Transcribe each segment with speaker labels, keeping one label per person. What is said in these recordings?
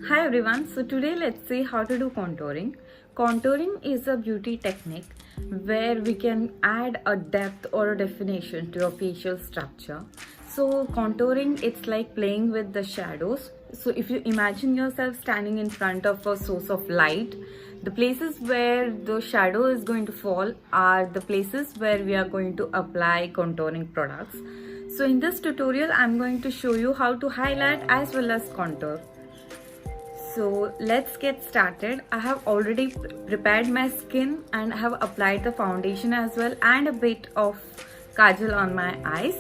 Speaker 1: Hi everyone, so today let's see how to do contouring. Contouring is a beauty technique where we can add a depth or a definition to a facial structure. So contouring, it's like playing with the shadows. So if you imagine yourself standing in front of a source of light, the places where the shadow is going to fall are the places where we are going to apply contouring products. So in this tutorial, I'm going to show you how to highlight as well as contour. So let's get started. I have already prepared my skin and I have applied the foundation as well and a bit of kajal on my eyes.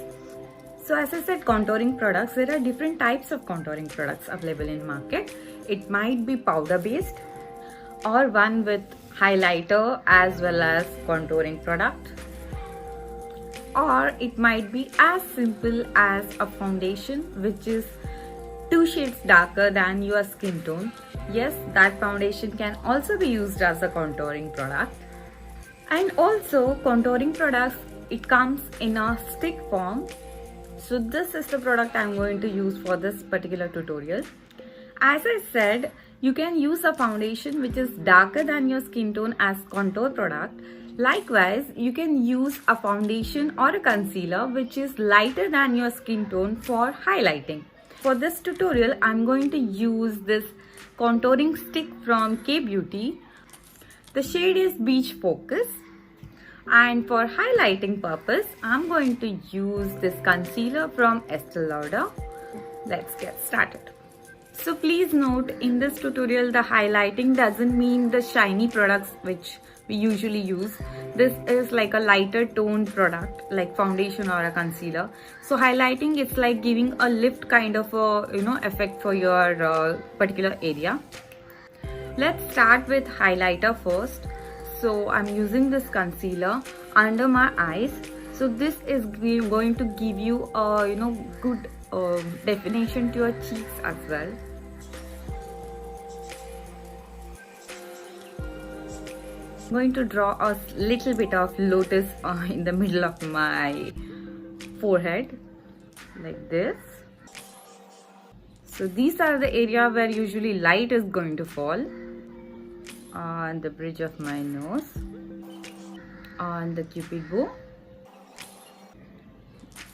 Speaker 1: So as I said, contouring products, there are different types of contouring products available in market. It might be powder based or one with highlighter as well as contouring product, or it might be as simple as a foundation which is 2 shades darker than your skin tone. Yes, that foundation can also be used as a contouring product. And also contouring products, it comes in a stick form. So this is the product I'm going to use for this particular tutorial. As I said, you can use a foundation which is darker than your skin tone as contour product. Likewise, you can use a foundation or a concealer which is lighter than your skin tone for highlighting. For this tutorial, I'm going to use this contouring stick from K Beauty. The shade is Beach Focus. And for highlighting purpose, I'm going to use this concealer from Estee Lauder. Let's get started. So please note, in this tutorial, the highlighting doesn't mean the shiny products which we usually use. This is like a lighter tone product like foundation or a concealer. So highlighting, it's like giving a lift kind of a effect for your particular area. Let's start with highlighter first. So I'm using this concealer under my eyes. So this is going to give you a good definition to your cheeks as well. I'm going to draw a little bit of lotus in the middle of my forehead like this. So these are the area where usually light is going to fall. On the bridge of my nose, on the cupid bow,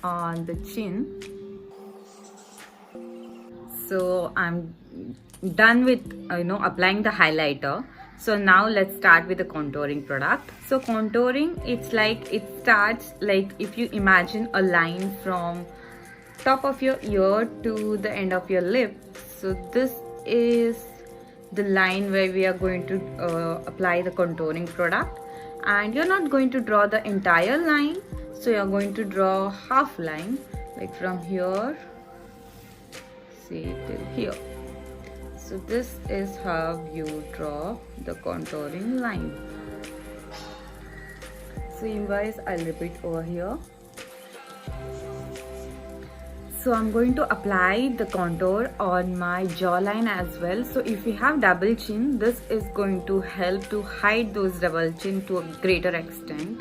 Speaker 1: on the chin. So I'm done with applying the highlighter. So now let's start with the contouring product. So contouring, it's like, it starts like if you imagine a line from top of your ear to the end of your lip. So this is the line where we are going to apply the contouring product, and you're not going to draw the entire line. So you're going to draw half line, like from here, see till here. So this is how you draw the contouring line. So you guys, I'll repeat over here. So I'm going to apply the contour on my jawline as well. So if you have double chin, this is going to help to hide those double chin to a greater extent.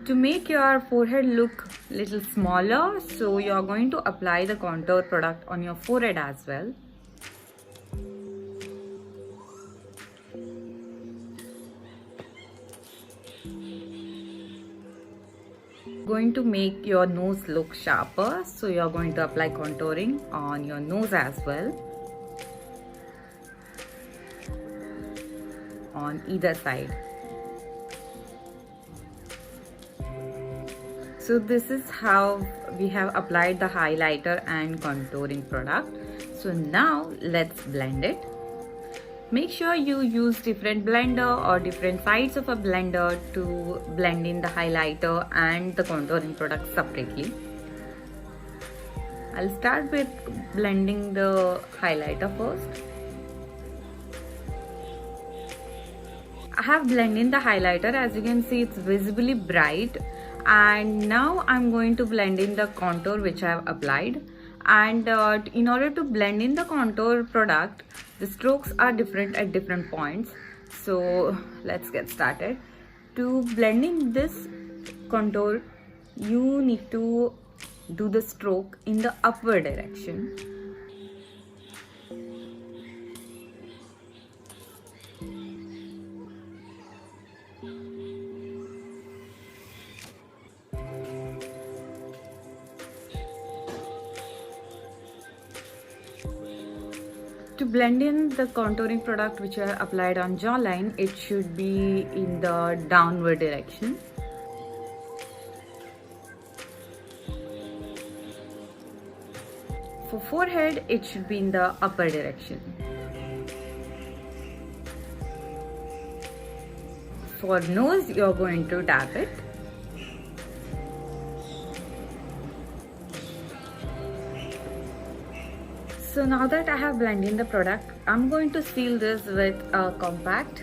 Speaker 1: To make your forehead look little smaller, so you're going to apply the contour product on your forehead as well. Going to make your nose look sharper, so you're going to apply contouring on your nose as well, on either side. So this is how we have applied the highlighter and contouring product. So now let's blend it. Make sure you use different blender or different sides of a blender to blend in the highlighter and the contouring product separately. I'll start with blending the highlighter first. I have blended in the highlighter. As you can see, it's visibly bright. And now I'm going to blend in the contour which I have applied. And in order to blend in the contour product, the strokes are different at different points. So let's get started. To blend in this contour you need to do the stroke in the upward direction. To blend in the contouring product which I applied on jawline, it should be in the downward direction. For forehead, it should be in the upper direction. For nose, you're going to tap it. So now that I have blended in the product, I'm going to seal this with a compact.